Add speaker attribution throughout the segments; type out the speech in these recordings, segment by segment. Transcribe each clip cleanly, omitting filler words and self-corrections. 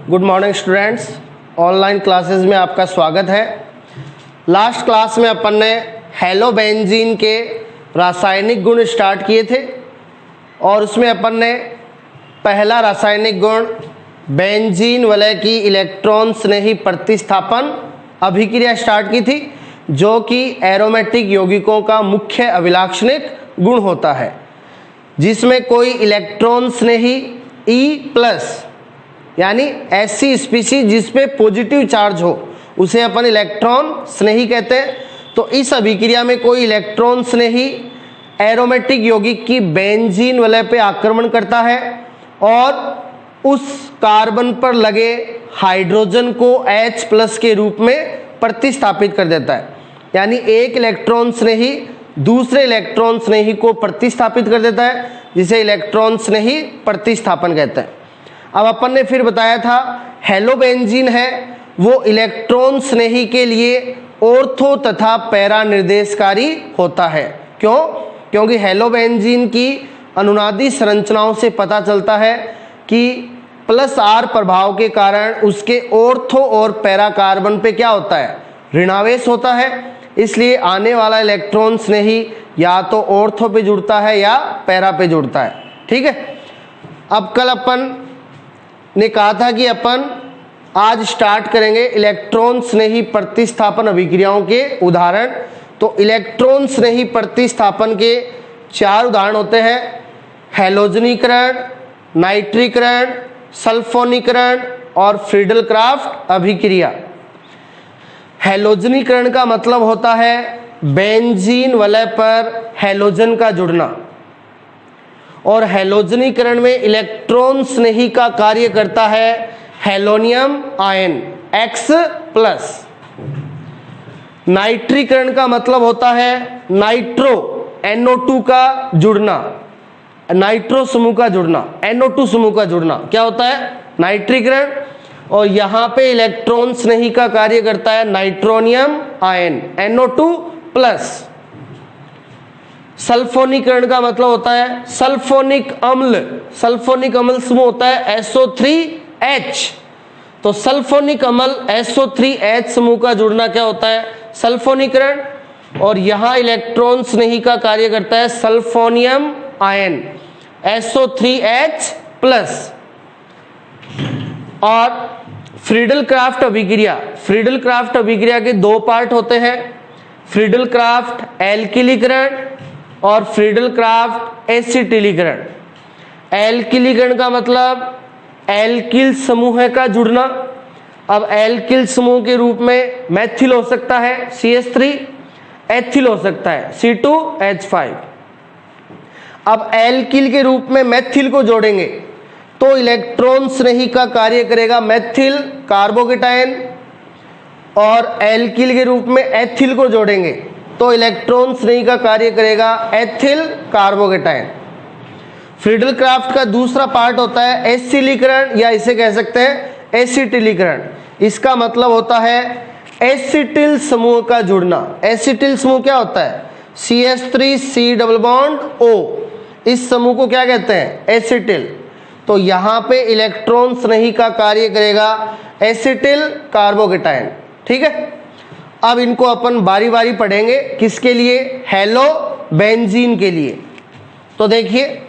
Speaker 1: Good morning students, online classes में आपका स्वागत है। लास्ट क्लास में अपन ने हेलोबेंजीन के रासायनिक गुण स्टार्ट किए थे और उसमें अपन ने पहला रासायनिक गुण बेंजीन वलय की इलेक्ट्रॉन स्नेही प्रतिस्थापन अभिक्रिया स्टार्ट की थी, जो कि एरोमेटिक यौगिकों का मुख्य अभिलाक्षणिक गुण होता है, जिसमें कोई इलेक्ट्रॉन स्नेही E+ यानी ऐसी स्पीशीज जिसपे पॉजिटिव चार्ज हो उसे अपन इलेक्ट्रॉन स्नेही कहते हैं। तो इस अभिक्रिया में कोई इलेक्ट्रॉन स्नेही एरोमेटिक यौगिक की बेंजीन वलय पे आक्रमण करता है और उस कार्बन पर लगे हाइड्रोजन को H+ के रूप में प्रतिस्थापित कर देता है। यानी एक इलेक्ट्रॉन स्नेही दूसरे इलेक्ट्रॉन स्नेही को प्रतिस्थापित कर देता है, जिसे इलेक्ट्रॉन स्नेही प्रतिस्थापन कहते हैं। अब अपन ने फिर बताया था हेलोबेंजीन है वो इलेक्ट्रॉन स्नेही के लिए ऑर्थो तथा पैरा निर्देशकारी होता है। क्यों? क्योंकि हेलोबेंजीन की अनुनादी संरचनाओं से पता चलता है कि +R प्रभाव के कारण उसके ऑर्थो और पैरा कार्बन पे क्या होता है, ऋणावेश होता है। इसलिए आने वाला इलेक्ट्रॉन स्नेही या तो ऑर्थो पे जुड़ता है या पैरा पे जुड़ता है। ठीक है। अब कल अपन ने कहा था कि अपन आज स्टार्ट करेंगे इलेक्ट्रॉन स्नेही प्रतिस्थापन अभिक्रियाओं के उदाहरण। तो इलेक्ट्रॉन स्नेही प्रतिस्थापन के 4 उदाहरण होते हैं: हैलोजनीकरण, नाइट्रीकरण, सल्फोनीकरण और फ्रीडल क्राफ्ट अभिक्रिया। हैलोजनीकरण का मतलब होता है बेंजीन वलय पर हैलोजन का जुड़ना, और हैलोजनीकरण में इलेक्ट्रॉन स्नेही का कार्य करता है हैलोनियम आयन X+। नाइट्रीकरण का मतलब होता है नाइट्रो NO2 का जुड़ना, नाइट्रो समूह का जुड़ना, NO2 समूह का जुड़ना क्या होता है, नाइट्रीकरण। और यहां पे इलेक्ट्रॉन स्नेही का कार्य करता है नाइट्रोनियम आयन NO2+। सल्फोनीकरण का मतलब होता है सल्फोनिक अम्ल, सल्फोनिक अम्ल समूह होता है SO3H। तो सल्फोनिक अम्ल SO3H समूह का जुड़ना क्या होता है, सल्फोनीकरण। और यहां इलेक्ट्रॉन स्नेही का कार्य करता है सल्फोनियम आयन SO3H+। और फ्रीडल क्राफ्ट अभिक्रिया, फ्रीडल क्राफ्ट अभिक्रिया के 2 पार्ट होते हैं: फ्रीडल क्राफ्ट एल्किलीकरण और फ्रीडल क्राफ्ट एसिटिलीकरण। एल्किलीकरण का मतलब एल्किल समूह का जुड़ना। अब एल्किल समूह के रूप में मैथिल हो सकता है CH3, एथिल हो सकता है C2H5। अब एल्किल के रूप में मैथिल को जोड़ेंगे तो इलेक्ट्रॉन स्नेही का कार्य करेगा मैथिल कार्बोकेटायन, और एल्किल के रूप में एथिल को जोड़ेंगे तो इलेक्ट्रॉन स्नेही का कार्य करेगा एथिल कार्बोकेटायन। फ्रीडल क्राफ्ट का दूसरा पार्ट होता है एसिलीकरण, या इसे कह सकते हैं एसिटिलीकरण। इसका मतलब होता है एसिटिल समूह का जुड़ना। एसिटिल समूह क्या होता है, CH3C+O। इस समूह को क्या कहते हैं, एसिटिल। तो यहां पे इलेक्ट्रॉन स्नेही का कार्य करेगा एसिटिल कार्बोकेटायन। ठीक है। अब इनको अपन बारी बारी पढ़ेंगे, किसके लिए, हेलोबेंजीन के लिए। तो देखिए,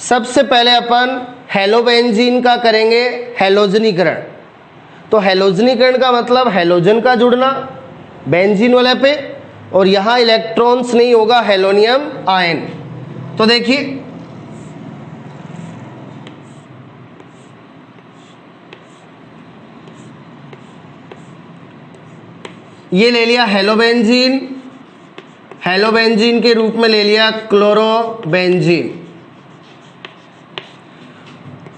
Speaker 1: सबसे पहले अपन हेलोबेंजीन का करेंगे हैलोजनीकरण। तो हैलोजनीकरण का मतलब हैलोजन का जुड़ना बेंजीन वाले पे, और यहां इलेक्ट्रॉन्स नहीं होगा हैलोनियम आयन। तो देखिए, ये ले लिया हेलोबेंजीन, हेलोबेंजीन के रूप में ले लिया क्लोरोबेंजीन।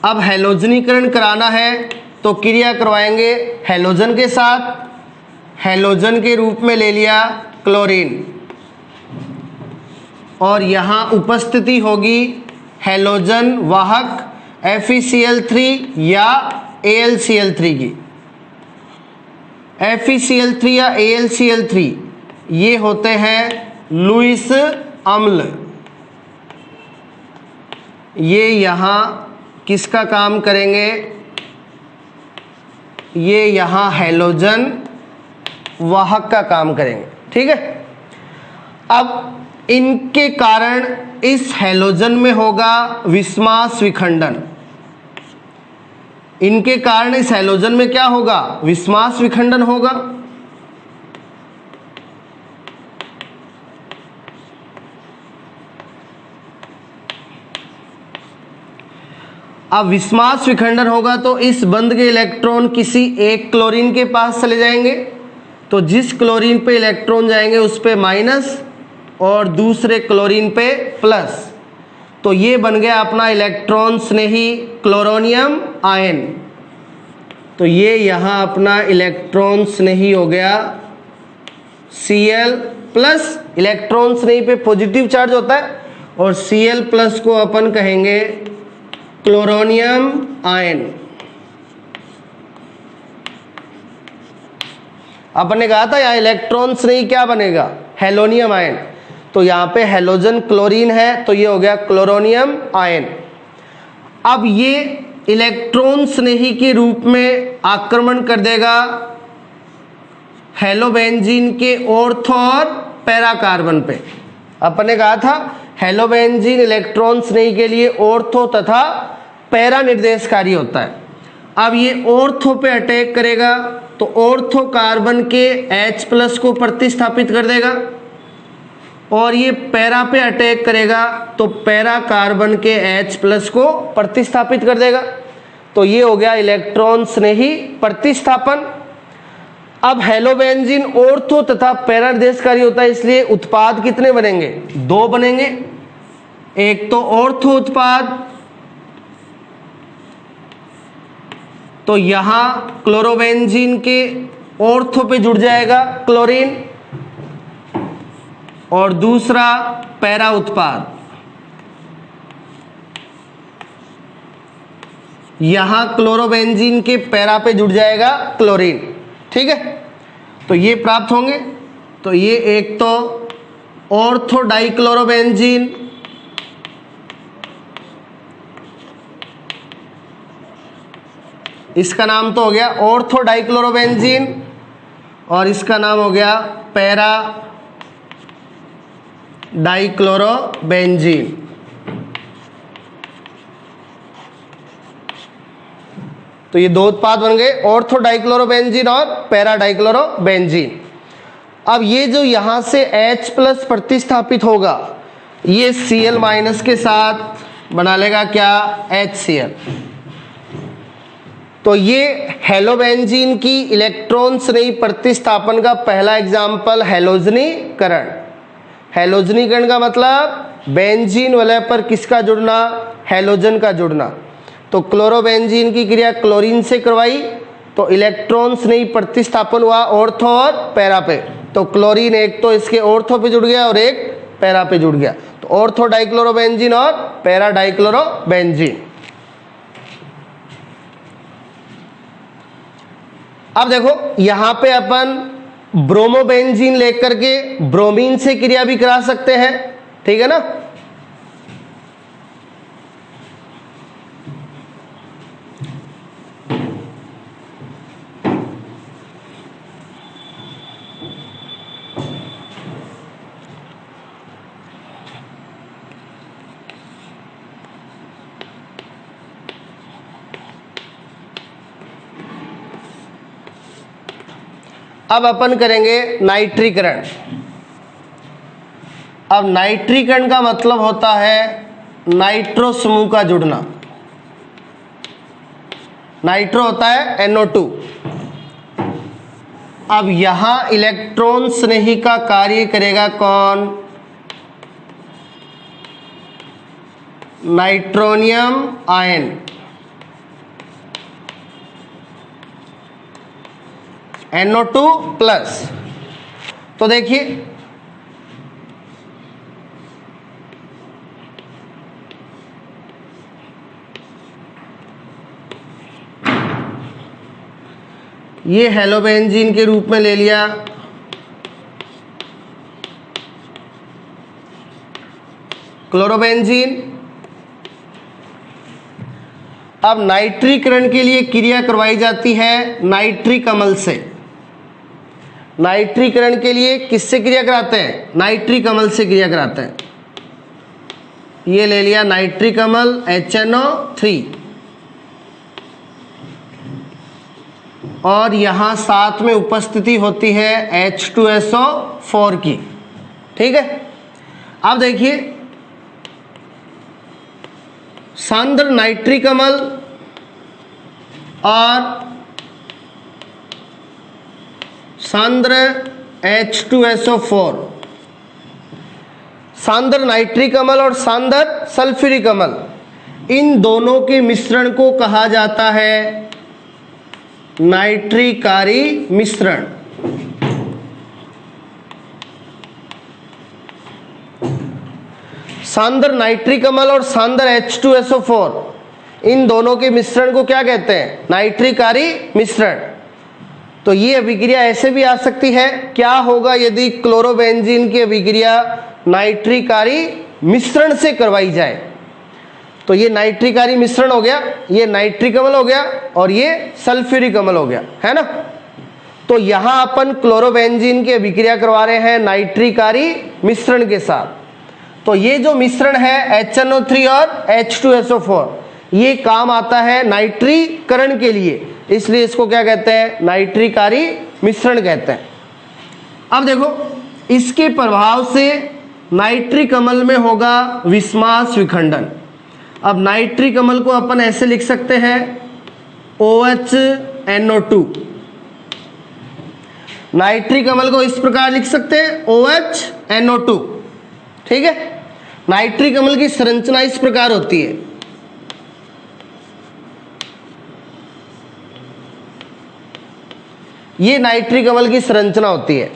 Speaker 1: अब हैलोजनीकरण कराना है तो क्रिया करवाएंगे हैलोजन के साथ, हैलोजन के रूप में ले लिया क्लोरीन। और यहाँ उपस्थिति होगी हैलोजन वाहक FeCl3 या AlCl3 की। FeCl3 या AlCl3 ये होते हैं लुईस अम्ल। ये यहाँ किसका काम करेंगे? ये यहाँ हैलोजन वाहक का काम करेंगे। ठीक है, अब इनके कारण इस हैलोजन में होगा विस्मास विखंडन। इनके कारण इस हैलोजन में क्या होगा? विस्मास विखंडन होगा। अब विस्मास विखंडन होगा तो इस बंध के इलेक्ट्रॉन किसी एक क्लोरीन के पास चले जाएंगे, तो जिस क्लोरीन पे इलेक्ट्रॉन जाएंगे उस पे माइनस और दूसरे क्लोरीन पे प्लस, तो ये बन गया अपना इलेक्ट्रॉन स्नेही क्लोरोनियम आयन। तो ये यहाँ अपना इलेक्ट्रॉन स्नेही हो गया Cl प्लस। इलेक्ट्रॉन स्नेही पे पॉजिटिव चार्ज होता है और Cl प्लस को अपन कहेंगे क्लोरोनियम आयन। अपन ने कहा था यहाँ इलेक्ट्रॉन स्नेही क्या बनेगा? हेलोनियम आयन। तो यहाँ पे हेलोजन क्लोरीन है तो ये हो गया क्लोरोनियम आयन। अब ये इलेक्ट्रॉन स्नेही के रूप में आक्रमण कर देगा हेलोबेंजीन के ऑर्थो और पैरा कार्बन पे। अपन ने कहा था हेलोबेंजीन इलेक्ट्रॉन स्नेही के लिए ऑर्थो तथा पैरा निर्देशकारी होता है। अब ये ऑर्थो पे अटैक करेगा तो ऑर्थो कार्बन के H प्लस को प्रतिस्थापित कर देगा और ये पैरा पे अटैक करेगा तो पैरा कार्बन के H प्लस को प्रतिस्थापित कर देगा। तो ये हो गया इलेक्ट्रॉन स्नेही प्रतिस्थापन। अब हेलोबेंजीन ऑर्थो तथा पैरा निर्देशकारी होता है, इसलिए उत्पाद कितने बनेंगे? 2 बनेंगे। एक तो ऑर्थो उत्पाद, तो यहां क्लोरोबेंजीन के ऑर्थो पे जुड़ जाएगा क्लोरीन, और दूसरा पैरा उत्पाद, यहां क्लोरोबेंजीन के पैरा पे जुड़ जाएगा क्लोरीन। ठीक है, तो ये प्राप्त होंगे। तो ये एक तो ऑर्थो डाइक्लोरोबेंजीन, इसका नाम तो हो गया ऑर्थो डाइक्लोरोबेंजीन और इसका नाम हो गया पैरा डाइक्लोरोबेंजीन। तो ये 2 उत्पाद बन गए, ऑर्थो डाइक्लोरोबेंजीन और पैरा डाइक्लोरोबेंजीन। अब ये जो यहां से H प्लस प्रतिस्थापित होगा ये Cl माइनस के साथ बना लेगा क्या? HCl। तो ये हेलोबेंजीन की इलेक्ट्रॉन स्नेही प्रतिस्थापन का पहला एग्जाम्पल हैलोजनीकरण। हैलोजनीकरण का मतलब बेंजीन वलय पर किसका जुड़ना? हैलोजन का जुड़ना। तो क्लोरोबेंजीन की क्रिया क्लोरीन से करवाई तो इलेक्ट्रॉन स्नेही प्रतिस्थापन हुआ ऑर्थो और पैरा पे। तो क्लोरीन एक तो इसके ऑर्थो पे जुड़ गया और एक पैरा पे जुड़ गया, तो ऑर्थो डाइक्लोरोबेंजीन और पैरा डाइक्लोरोबेंजीन। अब देखो यहां पे अपन ब्रोमोबेंजीन लेकर के ब्रोमीन से क्रिया भी करा सकते हैं। ठीक है ना? अब अपन करेंगे नाइट्रीकरण। अब नाइट्रीकरण का मतलब होता है नाइट्रो समूह का जुड़ना। नाइट्रो होता है NO2। अब यहां इलेक्ट्रॉन स्नेही का कार्य करेगा कौन? Nitronium ion. NO2 plus. तो देखिए ये हेलोबेंजीन के रूप में ले लिया, क्लोरोबेंजीन। अब नाइट्रीकरण के लिए क्रिया करवाई जाती है नाइट्रिक अम्ल से। नाइट्रीकरण के लिए किससे क्रिया कराते हैं? नाइट्रिक अम्ल से क्रिया कराते हैं। ये ले लिया नाइट्रिक अम्ल HNO3, और यहां साथ में उपस्थिति होती है H2SO4 की। ठीक है, अब देखिए सांद्र नाइट्रिक अम्ल और सांद्र H2SO4, सांद्र नाइट्रिक अम्ल और सांद्र सल्फ्यूरिक अम्ल, इन दोनों के मिश्रण को कहा जाता है नाइट्रिकारी मिश्रण। सांद्र नाइट्रिक अम्ल और सांद्र H2SO4, इन दोनों के मिश्रण को क्या कहते हैं? नाइट्रिकारी मिश्रण। तो ये अभिक्रिया ऐसे भी आ सकती है, क्या होगा यदि क्लोरोबेंजीन की अभिक्रिया नाइट्रिकारी मिश्रण से करवाई जाए? तो ये नाइट्रिकारी मिश्रण हो गया, ये नाइट्रिक अम्ल हो गया और ये सल्फ्यूरिक अम्ल हो गया, है ना। तो यहां अपन क्लोरोबेंजीन की अभिक्रिया करवा रहे हैं नाइट्रिकारी मिश्रण के साथ। तो ये जो मिश्रण है HNO3 और H2SO4, ये काम आता है नाइट्रीकरण के लिए, इसलिए इसको क्या कहते हैं? नाइट्रिकारी मिश्रण कहते हैं। अब देखो इसके प्रभाव से नाइट्रिक अम्ल में होगा विस्मास विखंडन। अब नाइट्रिक अम्ल को अपन ऐसे लिख सकते हैं OHNO2। नाइट्रिक अम्ल को इस प्रकार लिख सकते हैं OHNO2। ठीक है, नाइट्रिक अम्ल की संरचना इस प्रकार होती है। ये नाइट्रिक अम्ल की संरचना होती है।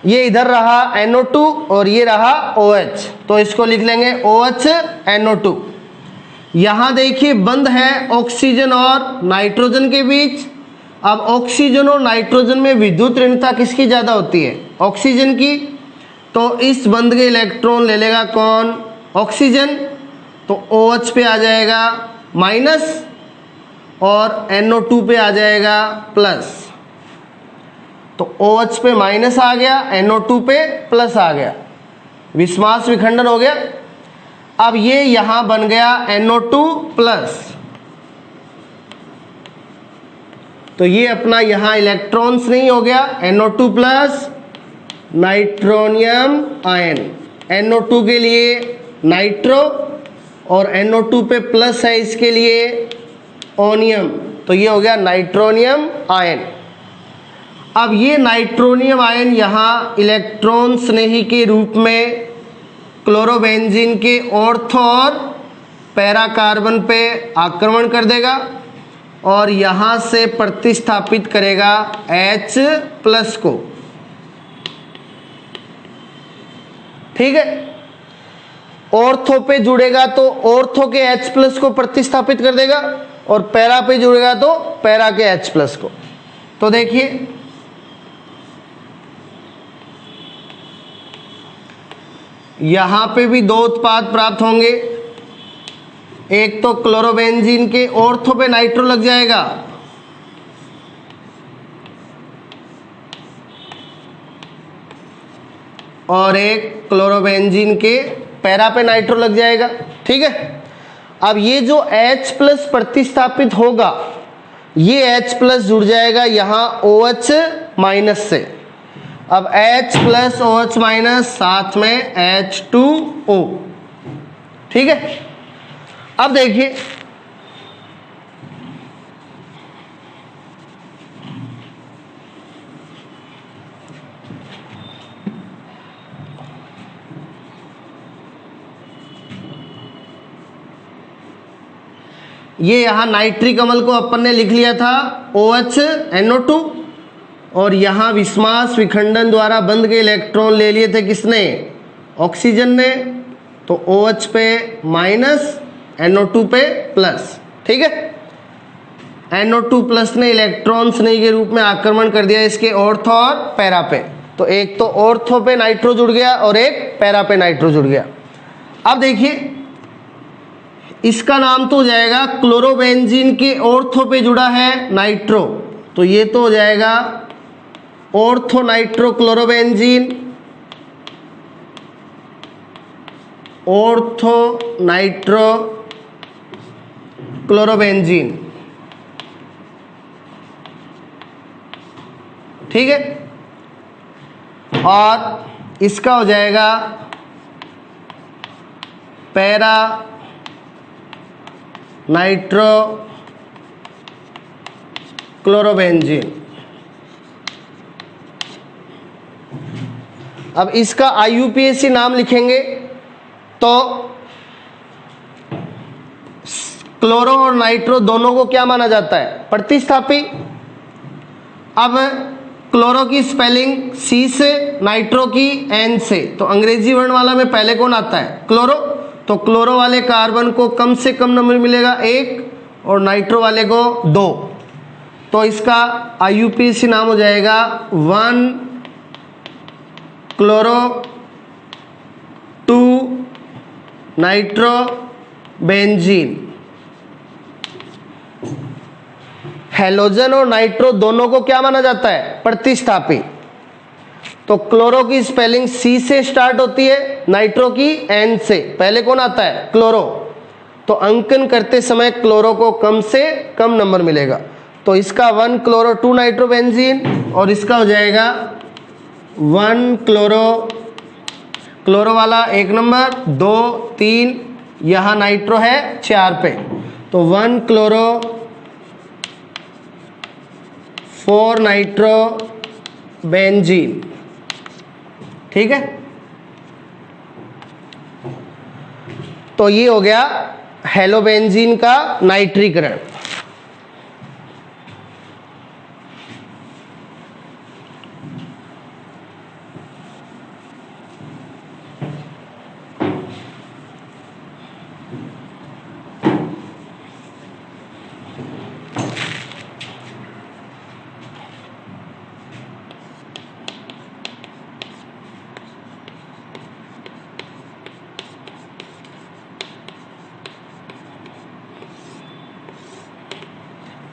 Speaker 1: ये इधर रहा NO2 और ये रहा OH, तो इसको लिख लेंगे OHNO2। यहां देखिए बंध है ऑक्सीजन और नाइट्रोजन के बीच। अब ऑक्सीजन और नाइट्रोजन में विद्युत ऋणता किसकी ज्यादा होती है? ऑक्सीजन की। तो इस बंध के इलेक्ट्रॉन ले लेगा कौन? ऑक्सीजन। तो OH पे आ जाएगा माइनस और NO2 पे आ जाएगा प्लस। तो OH पे माइनस आ गया, NO2 पे प्लस आ गया, विस्मास विखंडन हो गया। अब ये यहां बन गया NO2 प्लस, तो ये अपना यहां इलेक्ट्रॉन्स नहीं हो गया, NO2 plus nitronium ion. NO2 के लिए नाइट्रो और NO2 पे प्लस है इसके लिए ओनियम, तो ये हो गया नाइट्रोनियम आयन। अब ये नाइट्रोनियम आयन यहाँ इलेक्ट्रॉन स्नेही के रूप में क्लोरोबेंजीन के ऑर्थो और पैरा कार्बन पे आक्रमण कर देगा और यहाँ से प्रतिस्थापित करेगा H+ को। ठीक है, ऑर्थो पे जुड़ेगा तो ऑर्थो के H+ को प्रतिस्थापित कर देगा और पैरा पे जुड़ेगा तो पैरा के H+ को। तो देखिए यहां पे भी दो उत्पाद प्राप्त होंगे। एक तो क्लोरोबेंजीन के ऑर्थो पे नाइट्रो लग जाएगा और एक क्लोरोबेंजीन के पैरा पे नाइट्रो लग जाएगा। ठीक है, अब ये जो H+ प्रतिस्थापित होगा, ये H+ जुड़ जाएगा यहां OH- से। अब H+ OH- साथ में H2O। ठीक है, अब देखिए ये यहां नाइट्रिक अम्ल को अपन ने लिख लिया था OHNO2 और यहाँ विस्मास विखंडन द्वारा बंध के इलेक्ट्रॉन ले लिए थे किसने? ऑक्सीजन ने। तो OH पे माइनस, NO2 पे प्लस। ठीक है, NO2 प्लस ने इलेक्ट्रॉन स्नेही के रूप में आक्रमण कर दिया इसके ऑर्थो और पैरा पे। तो एक तो ऑर्थो पे नाइट्रो जुड़ गया और एक पैरा पे नाइट्रो जुड़ गया। अब देखिए इसका नाम तो हो जाएगा क्लोरोबेंजीन के ऑर्थो पे जुड़ा है नाइट्रो, तो ये तो हो जाएगा ortho nitro chlorobenzene, ortho nitro chlorobenzene. ठीक है, और इसका हो जाएगा पैरा नाइट्रो क्लोरोबेंजीन। अब इसका IUPAC नाम लिखेंगे तो क्लोरो और नाइट्रो दोनों को क्या माना जाता है? प्रतिस्थापी। अब क्लोरो की स्पेलिंग C से, नाइट्रो की N से, तो अंग्रेजी वर्ण वाला में पहले कौन आता है? क्लोरो। तो क्लोरो वाले कार्बन को कम से कम नंबर मिलेगा 1 और नाइट्रो वाले को 2। तो इसका IUPAC नाम हो जाएगा 1 क्लोरो 2 नाइट्रो बेंजीन। हैलोजन और नाइट्रो दोनों को क्या माना जाता है? प्रतिस्थापी। तो क्लोरो की स्पेलिंग C से स्टार्ट होती है, नाइट्रो की N से। पहले कौन आता है? क्लोरो। तो अंकन करते समय क्लोरो को कम से कम नंबर मिलेगा। तो इसका 1 क्लोरो 2 नाइट्रो बेंजीन और इसका हो जाएगा 1 क्लोरो वाला 1 नंबर, 2 3, यहाँ नाइट्रो है 4 पे, तो 1 क्लोरो 4 नाइट्रो बेंजीन। ठीक है, तो ये हो गया हेलोबेंजीन का नाइट्रीकरण।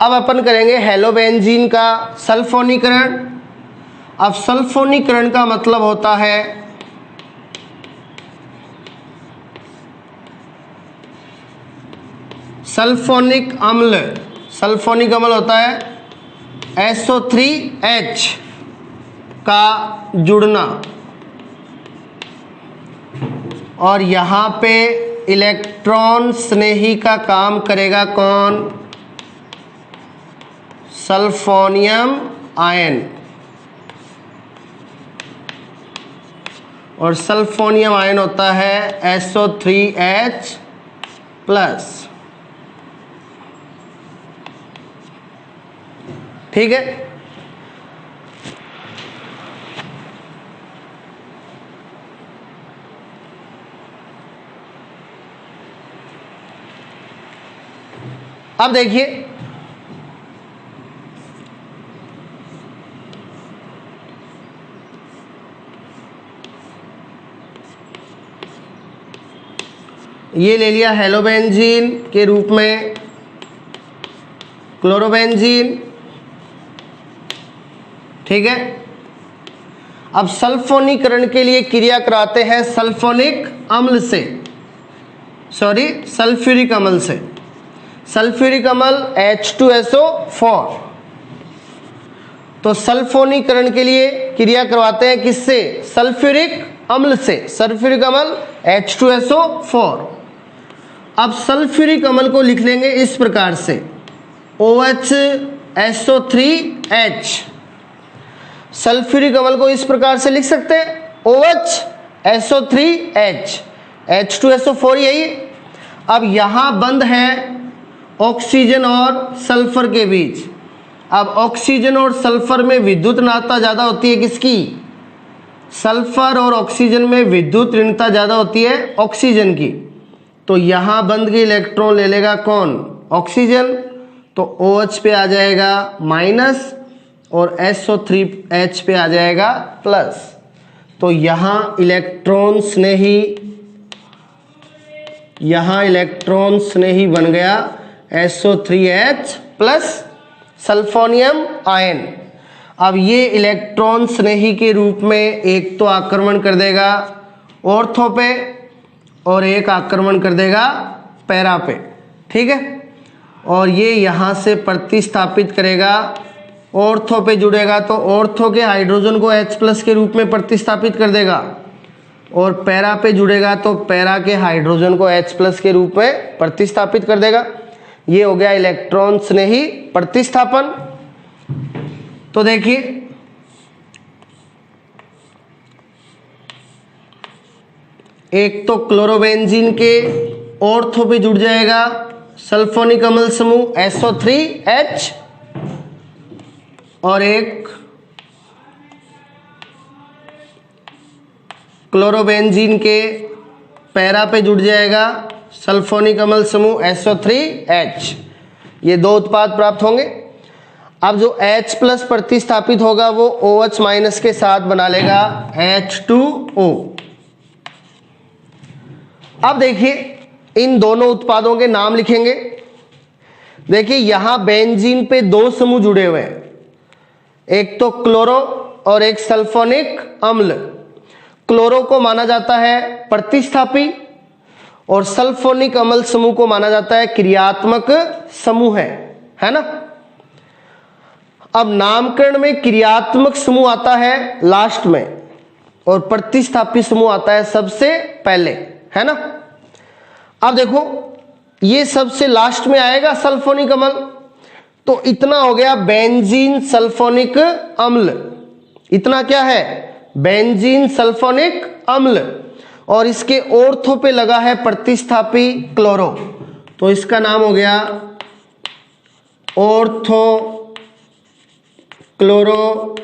Speaker 1: अब अपन करेंगे हेलोबेंजीन का सल्फोनीकरण। अब सल्फोनीकरण का मतलब होता है सल्फोनिक अम्ल। सल्फोनिक अम्ल होता है SO3H का जुड़ना, और यहां पे इलेक्ट्रॉन स्नेही का काम करेगा कौन? सल्फोनियम आयन। और सल्फोनियम आयन होता है SO3H प्लस। ठीक है, अब देखिए ये ले लिया हेलोबेंजीन के रूप में क्लोरोबेंजीन। ठीक है, अब सल्फोनीकरण के लिए क्रिया कराते हैं सल्फोनिक अम्ल से, सॉरी सल्फ्यूरिक अम्ल से। सल्फ्यूरिक अम्ल H2SO4। तो सल्फोनीकरण के लिए क्रिया करवाते हैं किससे? सल्फ्यूरिक अम्ल से। सल्फ्यूरिक अम्ल H2SO4। अब सल्फ्यूरिक अम्ल को लिख लेंगे इस प्रकार से OHSO3H। सल्फ्यूरिक अम्ल को इस प्रकार से लिख सकते हैं OHSO3H, H2SO4 यही। अब यहां बंद है ऑक्सीजन और सल्फर के बीच। अब ऑक्सीजन और सल्फर में विद्युत ऋणता ज्यादा होती है किसकी? सल्फर और ऑक्सीजन में विद्युत ऋणता ज्यादा होती है ऑक्सीजन की। तो यहां बंद के इलेक्ट्रॉन ले लेगा कौन? ऑक्सीजन। तो OH पे आ जाएगा माइनस और SO3H पे आ जाएगा प्लस। तो यहाँ इलेक्ट्रॉन्स ने ही बन गया SO3H प्लस सल्फोनियम आयन। अब ये इलेक्ट्रॉन्स ने ही के रूप में एक तो आक्रमण कर देगा ऑर्थो पे और एक आक्रमण कर देगा पैरा पे, ठीक है। और ये यहाँ से प्रतिस्थापित करेगा, ऑर्थो पे जुड़ेगा तो ऑर्थो के हाइड्रोजन को H प्लस के रूप में प्रतिस्थापित कर देगा, और पैरा पे जुड़ेगा तो पैरा के हाइड्रोजन को H प्लस के रूप में प्रतिस्थापित कर देगा। ये हो गया इलेक्ट्रॉन्स ने ही प्रतिस्थापन। तो देखिए एक तो क्लोरोबेंजीन के ऑर्थो पे जुड़ जाएगा सल्फोनिक अम्ल समूह SO3H, और एक क्लोरोबेंजीन के पैरा पे जुड़ जाएगा सल्फोनिक अम्ल समूह SO3H। ये दो उत्पाद प्राप्त होंगे। अब जो H प्लस प्रतिस्थापित होगा वो OH माइनस के साथ बना लेगा H2O। अब देखिए इन दोनों उत्पादों के नाम लिखेंगे। देखिए यहां बेंजीन पे दो समूह जुड़े हुए हैं, एक तो क्लोरो और एक सल्फोनिक अम्ल। क्लोरो को माना जाता है प्रतिस्थापी और सल्फोनिक अम्ल समूह को माना जाता है क्रियात्मक समूह है ना। अब नामकरण में क्रियात्मक समूह आता है लास्ट में और प्रतिस्थापी समूह आता है सबसे पहले, है ना। अब देखो ये सबसे लास्ट में आएगा सल्फोनिक अम्ल, तो इतना हो गया बेंजीन सल्फोनिक अम्ल। इतना क्या है? बेंजीन सल्फोनिक अम्ल, और इसके ऑर्थो पे लगा है प्रतिस्थापी क्लोरो, तो इसका नाम हो गया ऑर्थो क्लोरो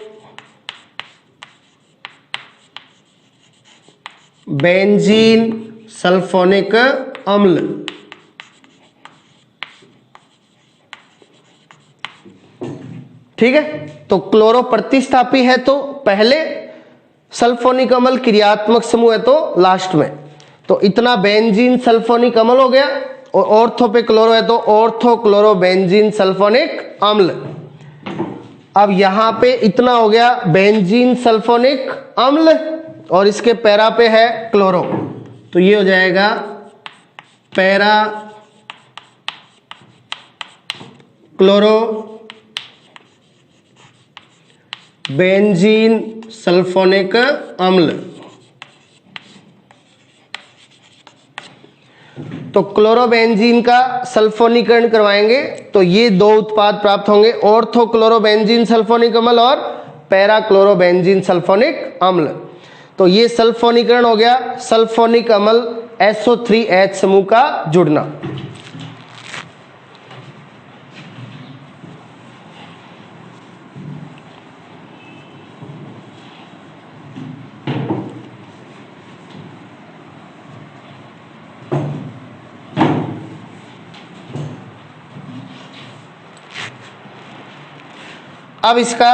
Speaker 1: बेंजीन सल्फोनिक अम्ल। ठीक है, तो क्लोरो प्रतिस्थापी है तो पहले, सल्फोनिक अम्ल क्रियात्मक समूह है तो लास्ट में। तो इतना बेंजीन सल्फोनिक अम्ल हो गया, और ऑर्थो पे क्लोरो है तो ऑर्थो क्लोरो बेंजीन सल्फोनिक अम्ल। अब यहां पे इतना हो गया बेंजीन सल्फोनिक अम्ल, और इसके पैरा पे है क्लोरो, तो ये हो जाएगा पैरा क्लोरो बेंजीन सल्फोनिक अम्ल। तो क्लोरोबेंजीन का सल्फोनीकरण करवाएंगे तो ये दो उत्पाद प्राप्त होंगे, ऑर्थो क्लोरोबेंजीन सल्फोनिक अम्ल और पैरा क्लोरोबेंजीन सल्फोनिक अम्ल। तो ये सल्फोनीकरण हो गया, सल्फोनिक अम्ल SO3H समूह का जुड़ना। अब इसका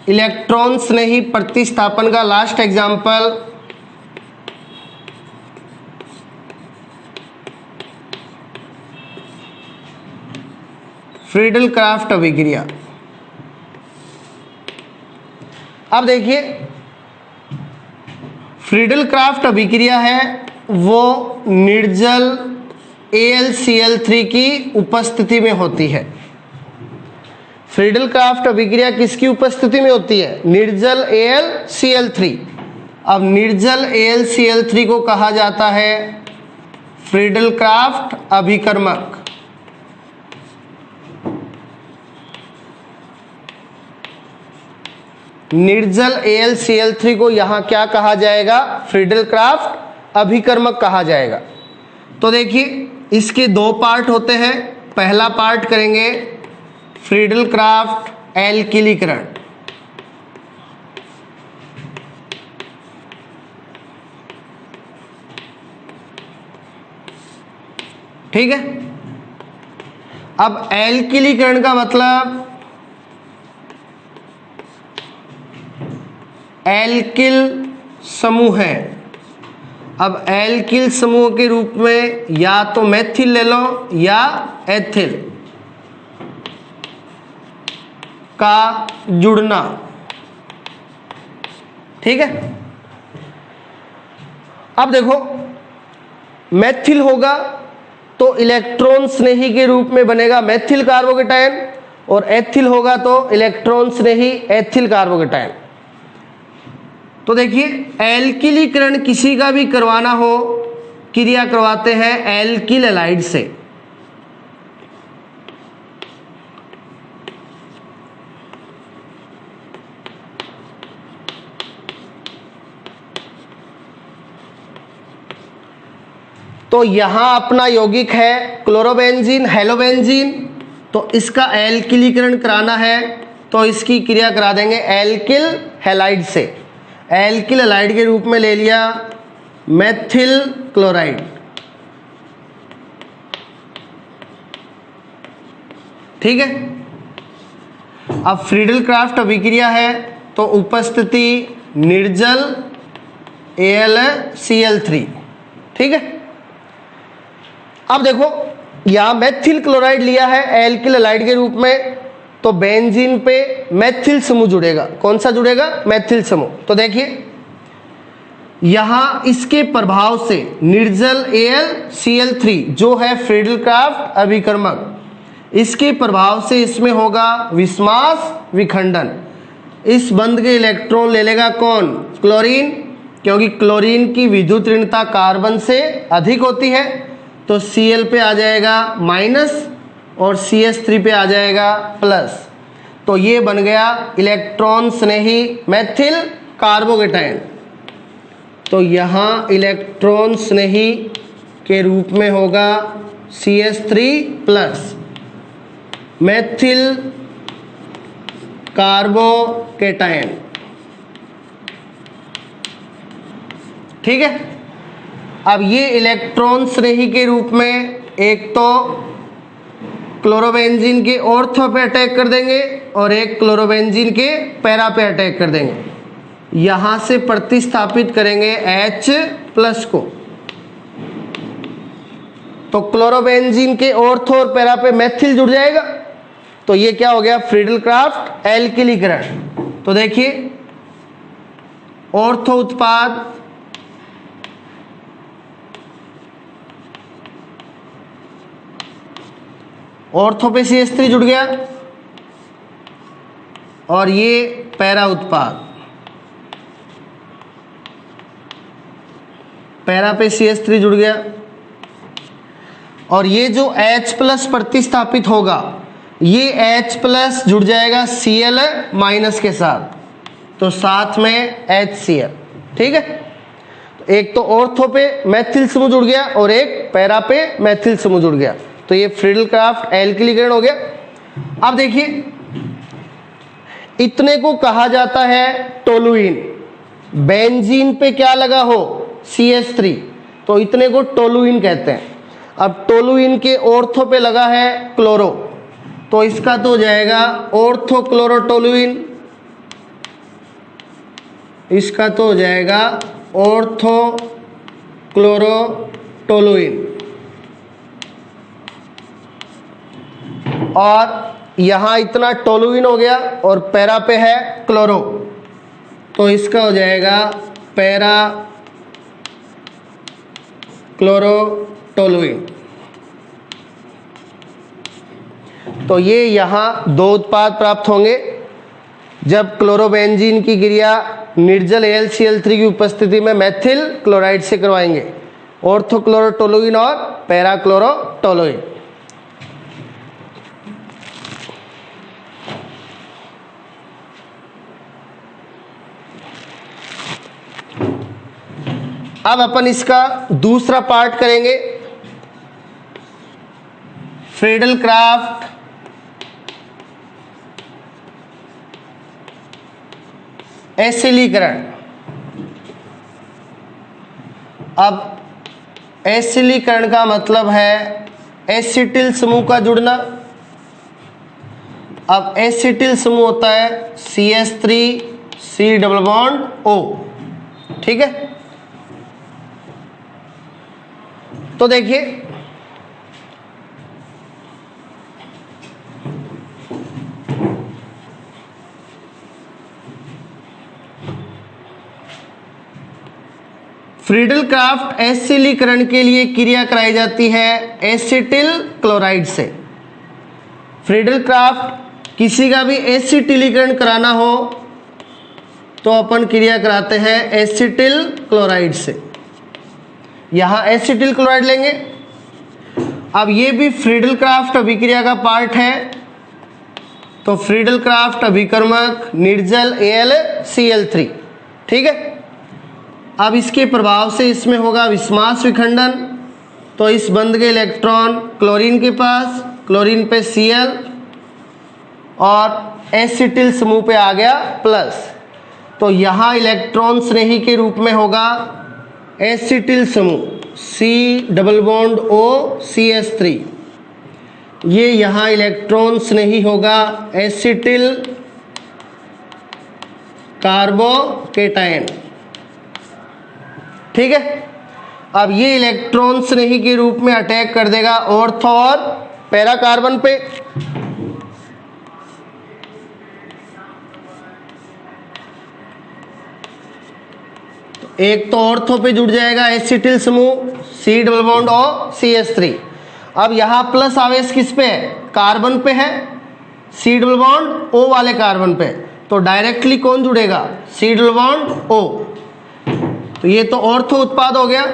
Speaker 1: इलेक्ट्रॉन्स ने ही प्रतिस्थापन का लास्ट एग्जाम्पल फ्रीडल क्राफ्ट अभिक्रिया। अब देखिए फ्रीडल क्राफ्ट अभिक्रिया है वो निर्जल AlCl3 की उपस्थिति में होती है। फ्रीडल क्राफ्ट अभिक्रिया किसकी उपस्थिति में होती है? निर्जल AlCl3। अब निर्जल AlCl3 को कहा जाता है फ्रीडल क्राफ्ट अभिकर्मक। निर्जल AlCl3 को यहां क्या कहा जाएगा? फ्रीडल क्राफ्ट अभिकर्मक कहा जाएगा। तो देखिए इसके दो पार्ट होते हैं। पहला पार्ट करेंगे फ्रीडल क्राफ्ट एल्किलीकरण, ठीक है। अब एल्किलीकरण का मतलब एल्किल समूह है। अब एल्किल समूह के रूप में या तो मेथिल ले लो या एथिल का जुड़ना, ठीक है। अब देखो मेथिल होगा तो इलेक्ट्रॉन स्नेही के रूप में बनेगा मेथिल कार्बोकेटायन, और एथिल होगा तो इलेक्ट्रॉन स्नेही एथिल कार्बोकेटायन। तो देखिए एल्किलीकरण किसी का भी करवाना हो, क्रिया करवाते हैं एल्किल हैलाइड से। तो यहां अपना यौगिक है क्लोरोबेंजीन, हेलोबेंजीन, तो इसका एल्किलीकरण कराना है तो इसकी क्रिया करा देंगे एल्किल हैलाइड से। एल्किल हैलाइड के रूप में ले लिया मेथिल क्लोराइड, ठीक है। अब फ्रीडल क्राफ्ट अभिक्रिया है तो उपस्थिति निर्जल AlCl3, ठीक है। अब देखो यहां मेथिल क्लोराइड लिया है एल्किल हैलाइड के रूप में, तो बेंजीन पे मेथिल समूह जुड़ेगा। कौन सा जुड़ेगा? मेथिल समूह। तो देखिए यहां इसके प्रभाव से निर्जल AlCl3 जो है फ्रीडल क्राफ्ट अभिकर्मक, इसके प्रभाव से इसमें होगा विस्मास विखंडन। इस बंध के इलेक्ट्रॉन ले लेगा कौन? क्लोरीन, क्योंकि क्लोरीन की विद्युत ऋणता कार्बन से अधिक होती है, तो Cl पे आ जाएगा माइनस और CH3 पे आ जाएगा प्लस। तो ये बन गया इलेक्ट्रॉन स्नेही मेथिल कार्बोकेटायन। तो यहाँ इलेक्ट्रॉन स्नेही के रूप में होगा CH3 प्लस मेथिल कार्बोकेटायन, ठीक है। अब ये इलेक्ट्रॉन स्नेही के रूप में एक तो क्लोरोबेंजीन के ऑर्थो पे अटैक कर देंगे और एक क्लोरोबेंजीन के पैरा पे अटैक कर देंगे। यहां से प्रतिस्थापित करेंगे H+ को, तो क्लोरोबेंजीन के ऑर्थो और पैरा पे मेथिल जुड़ जाएगा। तो ये क्या हो गया? फ्रीडल क्राफ्ट एल्किलीकरण। तो देखिए ऑर्थो उत्पाद ऑर्थो पे CH3 जुड़ गया और ये पैरा उत्पाद पैरा पे CH3 जुड़ गया, और ये जो H+ प्रतिस्थापित होगा ये H+ जुड़ जाएगा Cl- के साथ, तो साथ में HCl, ठीक है। तो एक तो ऑर्थो पे मेथिल समूह जुड़ गया और एक पैरा पे मेथिल समूह जुड़ गया, तो ये फ्रीडल क्राफ्ट एल्किलीकरण हो गया। अब देखिए इतने को कहा जाता है टोलुइन। बेंजीन पे क्या लगा हो? CH3, तो इतने को टोलुइन कहते हैं। अब टोलुइन के ऑर्थो पे लगा है क्लोरो, तो इसका तो हो जाएगा ऑर्थो क्लोरोटोलुइन, इसका तो हो जाएगा ऑर्थो क्लोरोटोलुइन। और यहां इतना टोलुइन हो गया और पैरा पे है क्लोरो, तो इसका हो जाएगा पैरा क्लोरोटोलुइन। तो ये यहां दो उत्पाद प्राप्त होंगे जब क्लोरोबेंजीन की क्रिया निर्जल AlCl3 की उपस्थिति में मेथिल क्लोराइड से करवाएंगे, ऑर्थो क्लोरोटोलुइन और पैरा क्लोरोटोलुइन। अब अपन इसका दूसरा पार्ट करेंगे, फ्रीडल क्राफ्ट एसिलीकरण। अब एसिलीकरण का मतलब है एसिटिल समूह का जुड़ना, अब एसिटिल समूह होता है CH3 डबल बॉन्ड O। ठीक है, तो देखिए फ्रीडल क्राफ्ट एसिटिलीकरण के लिए क्रिया कराई जाती है एसिटिल क्लोराइड से। फ्रीडल क्राफ्ट किसी का भी एसिटिलीकरण कराना हो तो अपन क्रिया कराते हैं एसिटिल क्लोराइड से। यहां एसिटिल क्लोराइड लेंगे। अब ये भी फ्रीडल क्राफ्ट अभिक्रिया का पार्ट है, तो फ्रीडल क्राफ्ट अभिकर्मक निर्जल AlCl3। ठीक है, अब इसके प्रभाव से इसमें होगा विस्मास विखंडन, तो इस बंध के इलेक्ट्रॉन क्लोरीन के पास, क्लोरीन पे Cl और एसिटिल समूह पे आ गया प्लस, तो यहाँ इलेक्ट्रॉन स्नेही के रूप में होगा एसिटिल समूह C double bond O CH3। ये यहाँ इलेक्ट्रॉन स्नेही होगा एसिटिल कार्बोकेटायन। ठीक है, अब ये इलेक्ट्रॉन स्नेही के रूप में अटैक कर देगा ऑर्थो और पैरा कार्बन पे। तो एक तो ऑर्थो पे जुड़ जाएगा एसिटिल समूह C double bond O CH3। अब यहां प्लस आवेश किस पे है? कार्बन पे है, C डबल बॉन्ड O वाले कार्बन पे, तो डायरेक्टली कौन जुड़ेगा? C double bond O। तो ये तो ऑर्थो उत्पाद हो गया।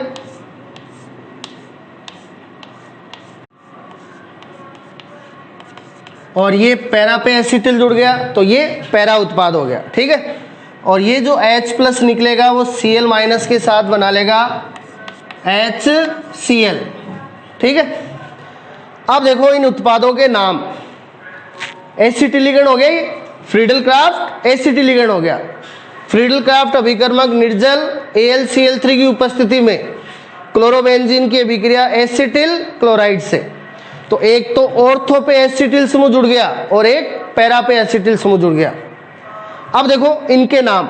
Speaker 1: और ये पैरा पे एसिटिल जुड़ गया, तो ये पैरा उत्पाद हो गया। ठीक है, और ये जो H प्लस निकलेगा वो Cl माइनस के साथ बना लेगा HCl। ठीक है, अब देखो इन उत्पादों के नाम। एसिटिलीकरण हो गया, फ्रीडल क्राफ्ट एसिटिलीकरण हो गया। फ्रीडल क्राफ्ट अभिकर्मक निर्जल AlCl3 की उपस्थिति में क्लोरोबेंजीन की अभिक्रिया एसिटिल क्लोराइड से। तो एक तो ऑर्थो पे एसिटिल समूह जुड़ गया और एक पैरा पे एसिटिल समूह जुड़ गया। अब देखो इनके नाम।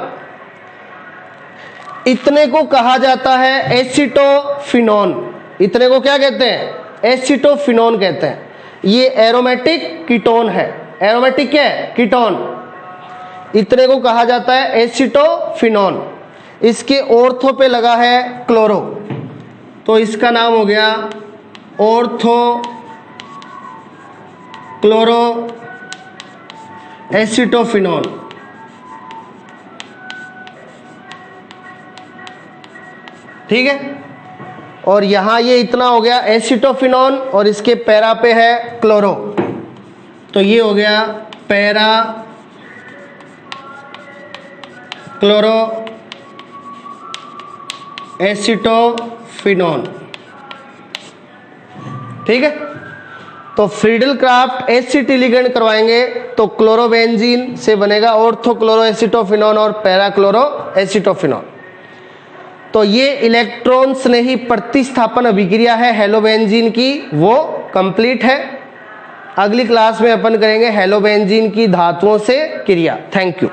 Speaker 1: इतने को कहा जाता है एसिटोफिनोन। इतने को क्या कहते हैं? एसिटोफिनोन कहते हैं। ये एरोमेटिक कीटोन है। एरोमेटिक क्या है? कीटोन। इतने को कहा जाता है एसिटोफिनोन। इसके ऑर्थो पे लगा है क्लोरो, तो इसका नाम हो गया ऑर्थो क्लोरो एसिटोफिनोन। ठीक है, और यहां ये इतना हो गया एसिटोफिनोन और इसके पैरा पे है क्लोरो, तो ये हो गया पैरा क्लोरो एसिटोफिनोन। ठीक है, तो फ्रीडल क्राफ्ट एसिटिलीकरण करवाएंगे तो क्लोरोबेंजीन से बनेगा ऑर्थो क्लोरो एसिटोफिनोन और पैरा क्लोरो एसिटोफिनोन। तो ये इलेक्ट्रॉन स्नेही प्रतिस्थापन अभिक्रिया है हेलोबेंजीन की, वो कंप्लीट है। अगली क्लास में अपन करेंगे हेलोबेंजीन की धातुओं से क्रिया। Thank you.